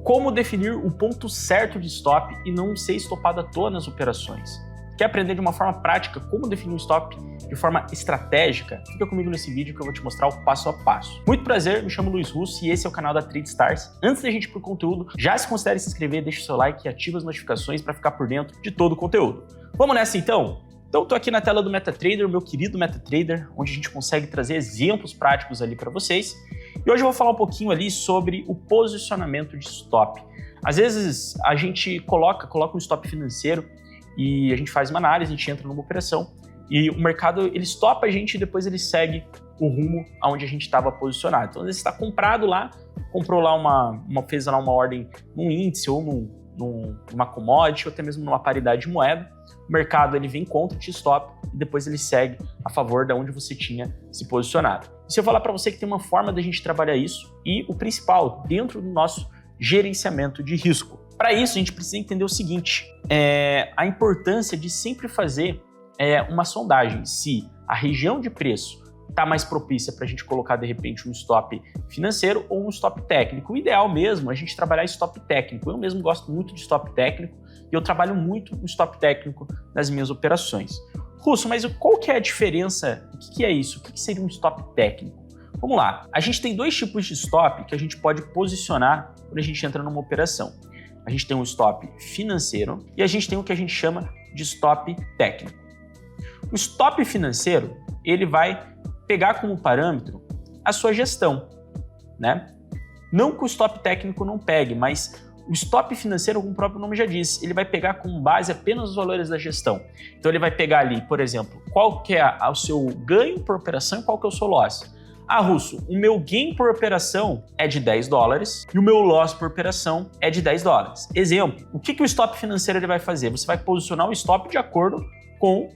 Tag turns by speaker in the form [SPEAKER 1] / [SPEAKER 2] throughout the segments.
[SPEAKER 1] Como definir o ponto certo de stop e não ser estopado à toa nas operações? Quer aprender de uma forma prática como definir um stop de forma estratégica? Fica comigo nesse vídeo que eu vou te mostrar o passo a passo. Muito prazer, me chamo Luiz Russo e esse é o canal da TradeStars. Antes da gente ir pro conteúdo, já se considere se inscrever, deixa o seu like e ativa as notificações para ficar por dentro de todo o conteúdo. Vamos nessa então? Então, estou aqui na tela do MetaTrader, meu querido MetaTrader, onde a gente consegue trazer exemplos práticos ali para vocês. E hoje eu vou falar um pouquinho ali sobre o posicionamento de stop. Às vezes a gente coloca um stop financeiro e a gente faz uma análise, a gente entra numa operação e o mercado ele stopa a gente e depois ele segue o rumo aonde a gente estava posicionado. Então, às vezes está comprado lá, comprou lá fez lá uma ordem num índice ou numa commodity ou até mesmo numa paridade de moeda. O mercado ele vem contra o T-stop e depois ele segue a favor de onde você tinha se posicionado. E se eu falar para você que tem uma forma da gente trabalhar isso e o principal, dentro do nosso gerenciamento de risco. Para isso, a gente precisa entender o seguinte, a importância de sempre fazer uma sondagem se a região de preço está mais propícia para a gente colocar, de repente, um stop financeiro ou um stop técnico. O ideal mesmo é a gente trabalhar stop técnico. Eu mesmo gosto muito de stop técnico e eu trabalho muito no stop técnico nas minhas operações. Russo, mas qual que é a diferença? O que é isso? O que seria um stop técnico? Vamos lá. A gente tem dois tipos de stop que a gente pode posicionar quando a gente entra numa operação. A gente tem um stop financeiro e a gente tem o que a gente chama de stop técnico. O stop financeiro, ele vai pegar como parâmetro a sua gestão, né? Não que o stop técnico não pegue, mas o stop financeiro, como o próprio nome já diz, ele vai pegar como base apenas os valores da gestão. Então ele vai pegar ali, por exemplo, qual que é o seu ganho por operação e qual que é o seu loss. Ah, Russo, o meu gain por operação é de $10 e o meu loss por operação é de $10. Exemplo, o que o stop financeiro ele vai fazer? Você vai posicionar o stop de acordo com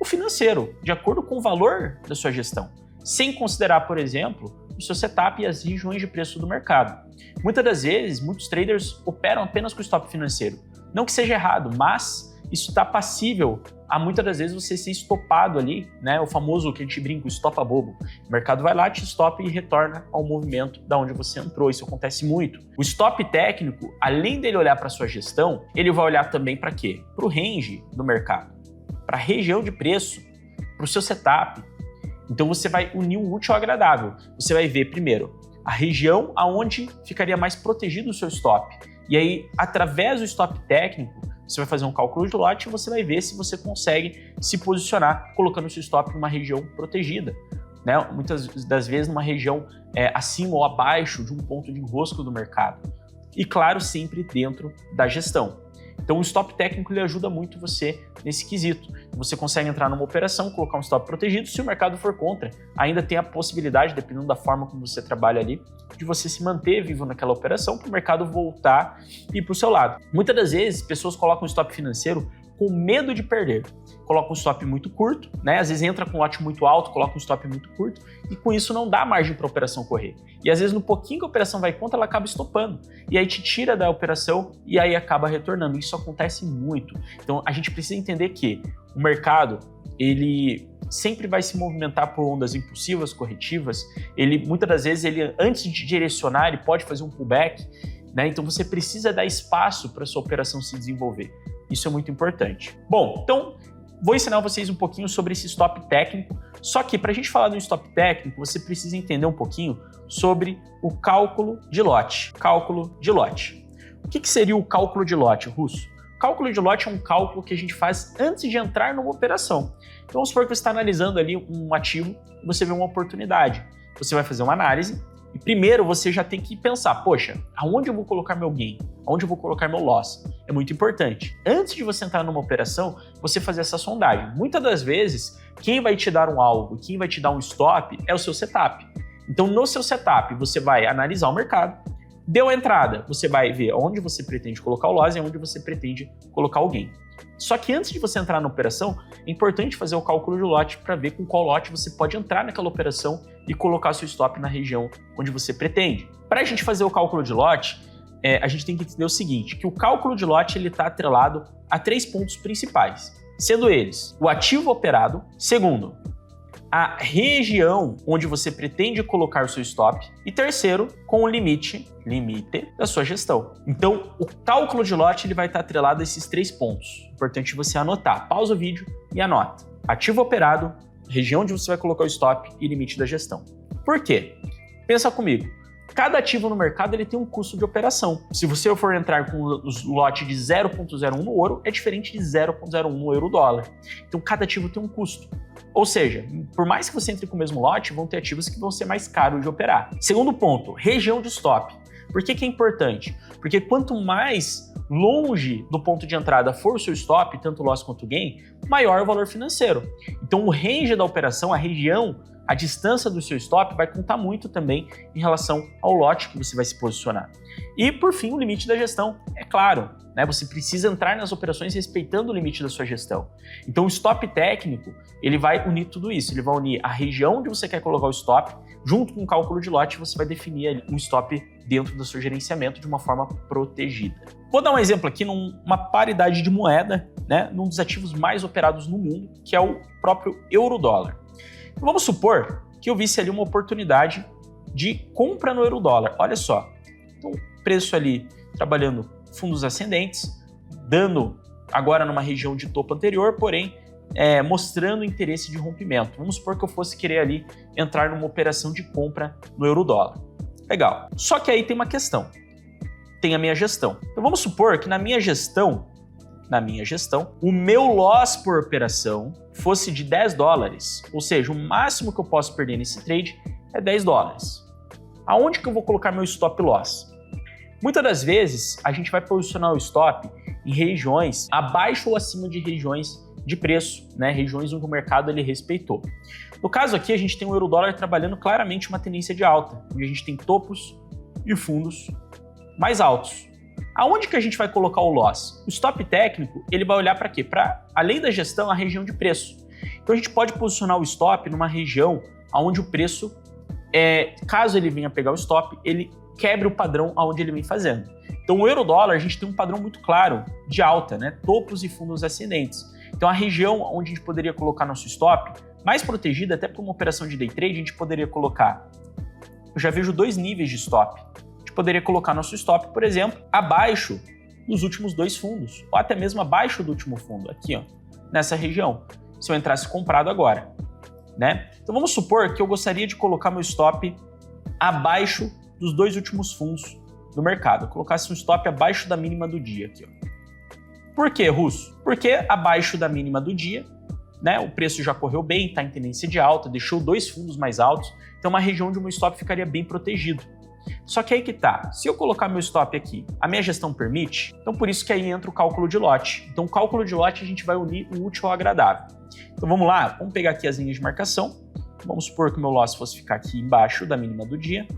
[SPEAKER 1] o financeiro, de acordo com o valor da sua gestão, sem considerar, por exemplo, o seu setup e as regiões de preço do mercado. Muitas das vezes, muitos traders operam apenas com o stop financeiro. Não que seja errado, mas isso está passível a muitas das vezes você ser estopado ali, né? O famoso que a gente brinca, o estopa bobo. O mercado vai lá, te estopa e retorna ao movimento da onde você entrou. Isso acontece muito. O stop técnico, além dele olhar para a sua gestão, ele vai olhar também para quê? Para o range do mercado, para a região de preço, para o seu setup. Então você vai unir o útil ao agradável. Você vai ver primeiro a região aonde ficaria mais protegido o seu stop. E aí, através do stop técnico, você vai fazer um cálculo de lote e você vai ver se você consegue se posicionar colocando o seu stop numa região protegida, né? Muitas das vezes numa região acima ou abaixo de um ponto de enrosco do mercado. E claro, sempre dentro da gestão. Então o stop técnico ele ajuda muito você nesse quesito. Você consegue entrar numa operação, colocar um stop protegido, se o mercado for contra, ainda tem a possibilidade, dependendo da forma como você trabalha ali, de você se manter vivo naquela operação para o mercado voltar e ir para o seu lado. Muitas das vezes, pessoas colocam um stop financeiro com medo de perder. Coloca um stop muito curto, né? Às vezes entra com um lote muito alto, coloca um stop muito curto e com isso não dá margem para a operação correr. E às vezes no pouquinho que a operação vai contra, ela acaba estopando. E aí te tira da operação e aí acaba retornando. Isso acontece muito. Então a gente precisa entender que o mercado, ele sempre vai se movimentar por ondas impulsivas, corretivas. Ele muitas das vezes, antes de direcionar, ele pode fazer um pullback, né? Então você precisa dar espaço para a sua operação se desenvolver. Isso é muito importante. Bom, então vou ensinar vocês um pouquinho sobre esse stop técnico, só que para a gente falar do stop técnico, você precisa entender um pouquinho sobre o cálculo de lote. Cálculo de lote. O que seria o cálculo de lote, Russo? Cálculo de lote é um cálculo que a gente faz antes de entrar numa operação. Então vamos supor que você está analisando ali um ativo e você vê uma oportunidade. Você vai fazer uma análise e primeiro você já tem que pensar, poxa, aonde eu vou colocar meu gain? Aonde eu vou colocar meu loss? É muito importante. Antes de você entrar numa operação, você fazer essa sondagem. Muitas das vezes, quem vai te dar um alvo, quem vai te dar um stop é o seu setup. Então no seu setup, você vai analisar o mercado, deu a entrada, você vai ver onde você pretende colocar o loss e onde você pretende colocar o gain. Só que antes de você entrar na operação, é importante fazer o cálculo de lote para ver com qual lote você pode entrar naquela operação e colocar seu stop na região onde você pretende. Para a gente fazer o cálculo de lote, a gente tem que entender o seguinte, que o cálculo de lote está atrelado a 3 pontos principais, sendo eles o ativo operado, segundo, a região onde você pretende colocar o seu stop. E terceiro, com o limite da sua gestão. Então, o cálculo de lote ele vai estar atrelado a esses 3 pontos. Importante você anotar. Pausa o vídeo e anota. Ativo operado, região onde você vai colocar o stop e limite da gestão. Por quê? Pensa comigo. Cada ativo no mercado ele tem um custo de operação. Se você for entrar com o lote de 0,01 no ouro, é diferente de 0,01 no euro-dólar. Então, cada ativo tem um custo. Ou seja, por mais que você entre com o mesmo lote, vão ter ativos que vão ser mais caros de operar. Segundo ponto, região de stop. Por que é importante? Porque quanto mais longe do ponto de entrada for o seu stop, tanto loss quanto gain, maior o valor financeiro. Então, o range da operação, a região, a distância do seu stop vai contar muito também em relação ao lote que você vai se posicionar. E, por fim, o limite da gestão. É claro, né? Você precisa entrar nas operações respeitando o limite da sua gestão. Então, o stop técnico, ele vai unir tudo isso. Ele vai unir a região onde você quer colocar o stop, junto com o cálculo de lote, você vai definir um stop dentro do seu gerenciamento de uma forma protegida. Vou dar um exemplo aqui numa paridade de moeda, né? Num dos ativos mais operados no mundo, que é o próprio euro-dólar. Vamos supor que eu visse ali uma oportunidade de compra no euro-dólar. Olha só, então, preço ali trabalhando fundos ascendentes, dando agora numa região de topo anterior, porém mostrando interesse de rompimento. Vamos supor que eu fosse querer ali entrar numa operação de compra no euro-dólar. Legal. Só que aí tem uma questão. Tem a minha gestão. Então vamos supor que na minha gestão, o meu loss por operação fosse de 10 dólares, ou seja, o máximo que eu posso perder nesse trade é 10 dólares. Aonde que eu vou colocar meu stop loss? Muitas das vezes, a gente vai posicionar o stop em regiões abaixo ou acima de regiões de preço, né? Regiões onde o mercado ele respeitou. No caso aqui, a gente tem o euro-dólar trabalhando claramente uma tendência de alta, onde a gente tem topos e fundos mais altos. Aonde que a gente vai colocar o loss? O stop técnico, ele vai olhar para quê? Para, além da gestão, a região de preço. Então a gente pode posicionar o stop numa região onde o preço, caso ele venha pegar o stop, ele quebre o padrão aonde ele vem fazendo. Então o euro-dólar, a gente tem um padrão muito claro de alta, né? Topos e fundos ascendentes. Então a região onde a gente poderia colocar nosso stop, mais protegida até para uma operação de day trade, a gente poderia colocar, eu já vejo 2 níveis de stop. A gente poderia colocar nosso stop, por exemplo, abaixo dos últimos 2 fundos, ou até mesmo abaixo do último fundo, aqui, ó, nessa região, se eu entrasse comprado agora, né? Então vamos supor que eu gostaria de colocar meu stop abaixo dos 2 últimos fundos do mercado. Eu colocasse um stop abaixo da mínima do dia aqui, ó. Por quê, Russo? Porque abaixo da mínima do dia, né, o preço já correu bem, está em tendência de alta, deixou 2 fundos mais altos, então uma região onde o meu stop ficaria bem protegido. Só que aí que tá, se eu colocar meu stop aqui, a minha gestão permite, então por isso que aí entra o cálculo de lote. Então o cálculo de lote a gente vai unir o útil ao agradável. Então vamos lá, vamos pegar aqui as linhas de marcação, vamos supor que o meu loss fosse ficar aqui embaixo da mínima do dia,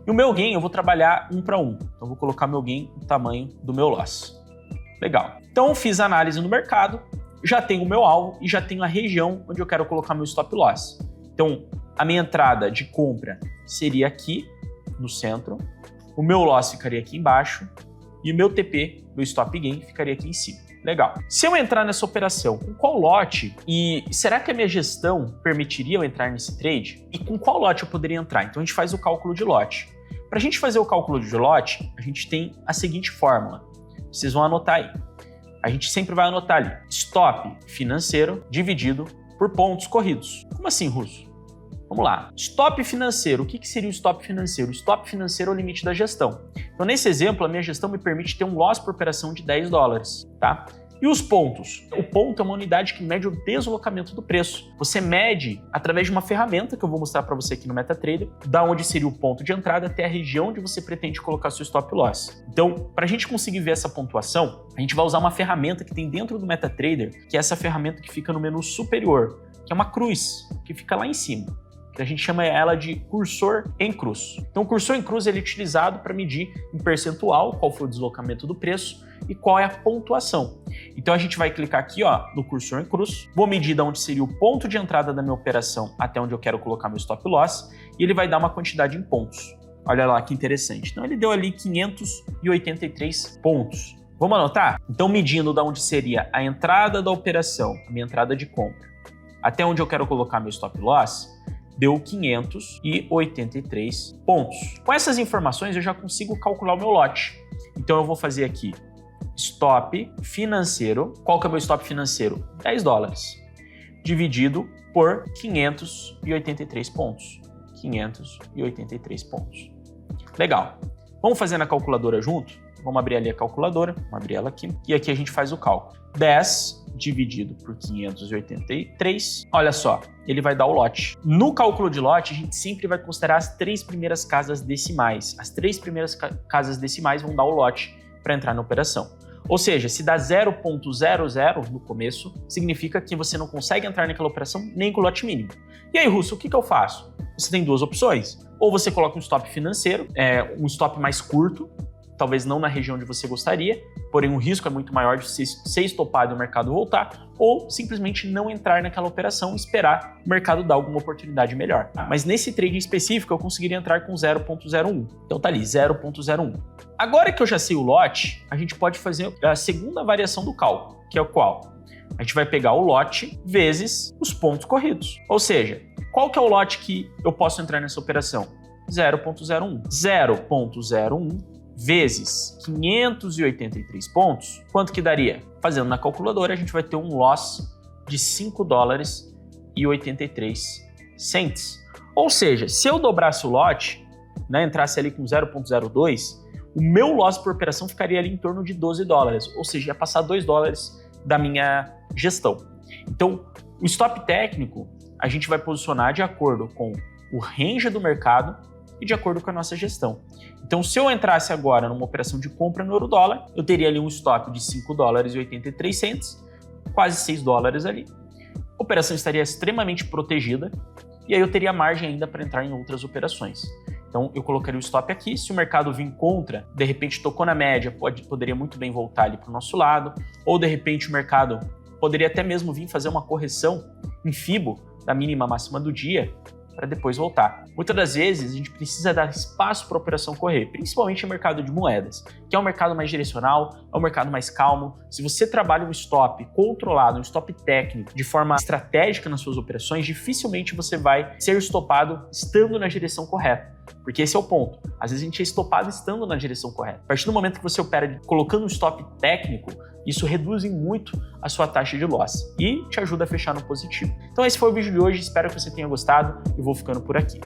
[SPEAKER 1] e o meu gain eu vou trabalhar 1 para 1, então eu vou colocar meu gain no tamanho do meu loss. Legal. Então fiz a análise no mercado, já tenho o meu alvo e já tenho a região onde eu quero colocar meu stop loss. Então a minha entrada de compra seria aqui no centro, o meu loss ficaria aqui embaixo e o meu TP, meu stop gain, ficaria aqui em cima. Legal. Se eu entrar nessa operação, com qual lote e será que a minha gestão permitiria eu entrar nesse trade? E com qual lote eu poderia entrar? Então a gente faz o cálculo de lote. Para a gente fazer o cálculo de lote, a gente tem a seguinte fórmula. Vocês vão anotar aí. A gente sempre vai anotar ali. Stop financeiro dividido por pontos corridos. Como assim, Russo? Vamos lá. Stop financeiro. O que seria o stop financeiro? O stop financeiro é o limite da gestão. Então, nesse exemplo, a minha gestão me permite ter um loss por operação de 10 dólares, tá? E os pontos? O ponto é uma unidade que mede o deslocamento do preço. Você mede através de uma ferramenta que eu vou mostrar para você aqui no MetaTrader, da onde seria o ponto de entrada até a região onde você pretende colocar seu stop loss. Então, para a gente conseguir ver essa pontuação, a gente vai usar uma ferramenta que tem dentro do MetaTrader, que é essa ferramenta que fica no menu superior, que é uma cruz, que fica lá em cima. A gente chama ela de cursor em cruz. Então, o cursor em cruz ele é utilizado para medir em percentual qual foi o deslocamento do preço e qual é a pontuação. Então, a gente vai clicar aqui, ó, no cursor em cruz, vou medir de onde seria o ponto de entrada da minha operação até onde eu quero colocar meu stop loss e ele vai dar uma quantidade em pontos. Olha lá que interessante. Então, ele deu ali 583 pontos. Vamos anotar? Então, medindo de onde seria a entrada da operação, a minha entrada de compra, até onde eu quero colocar meu stop loss, deu 583 pontos. Com essas informações eu já consigo calcular o meu lote. Então eu vou fazer aqui stop financeiro. Qual que é o meu stop financeiro? 10 dólares. Dividido por 583 pontos. 583 pontos. Legal. Vamos fazer na calculadora junto? Vamos abrir ali a calculadora. Vamos abrir ela aqui. E aqui a gente faz o cálculo. 10 dividido por 583. Olha só, ele vai dar o lote. No cálculo de lote, a gente sempre vai considerar as 3 primeiras casas decimais. As 3 primeiras casas decimais vão dar o lote para entrar na operação. Ou seja, se dá 0.00 no começo, significa que você não consegue entrar naquela operação nem com o lote mínimo. E aí, Russo, o que eu faço? Você tem duas opções. Ou você coloca um stop financeiro, um stop mais curto, talvez não na região onde você gostaria, porém o risco é muito maior de ser estopado e o mercado voltar, ou simplesmente não entrar naquela operação e esperar o mercado dar alguma oportunidade melhor. Mas nesse trade específico eu conseguiria entrar com 0.01. Então tá ali, 0.01. Agora que eu já sei o lote, a gente pode fazer a segunda variação do cálculo, que é o qual? A gente vai pegar o lote vezes os pontos corridos. Ou seja, qual que é o lote que eu posso entrar nessa operação? 0.01. 0.01 vezes 583 pontos, quanto que daria? Fazendo na calculadora, a gente vai ter um loss de 5 dólares e 83 cents. Ou seja, se eu dobrasse o lote, né, entrasse ali com 0.02, o meu loss por operação ficaria ali em torno de 12 dólares, ou seja, ia passar 2 dólares da minha gestão. Então, o stop técnico, a gente vai posicionar de acordo com o range do mercado e de acordo com a nossa gestão. Então, se eu entrasse agora numa operação de compra no euro-dólar, eu teria ali um stop de 5 dólares e 83 cents, quase 6 dólares ali. A operação estaria extremamente protegida e aí eu teria margem ainda para entrar em outras operações. Então, eu colocaria o stop aqui. Se o mercado vir contra, de repente tocou na média, poderia muito bem voltar ali para o nosso lado, ou de repente o mercado poderia até mesmo vir fazer uma correção em FIBO da mínima máxima do dia, para depois voltar. Muitas das vezes a gente precisa dar espaço para a operação correr, principalmente no mercado de moedas, que é um mercado mais direcional, é um mercado mais calmo. Se você trabalha um stop controlado, um stop técnico, de forma estratégica nas suas operações, dificilmente você vai ser estopado estando na direção correta. Porque esse é o ponto. Às vezes a gente é estopado estando na direção correta. A partir do momento que você opera colocando um stop técnico, isso reduz muito a sua taxa de loss e te ajuda a fechar no positivo. Então esse foi o vídeo de hoje, espero que você tenha gostado e vou ficando por aqui.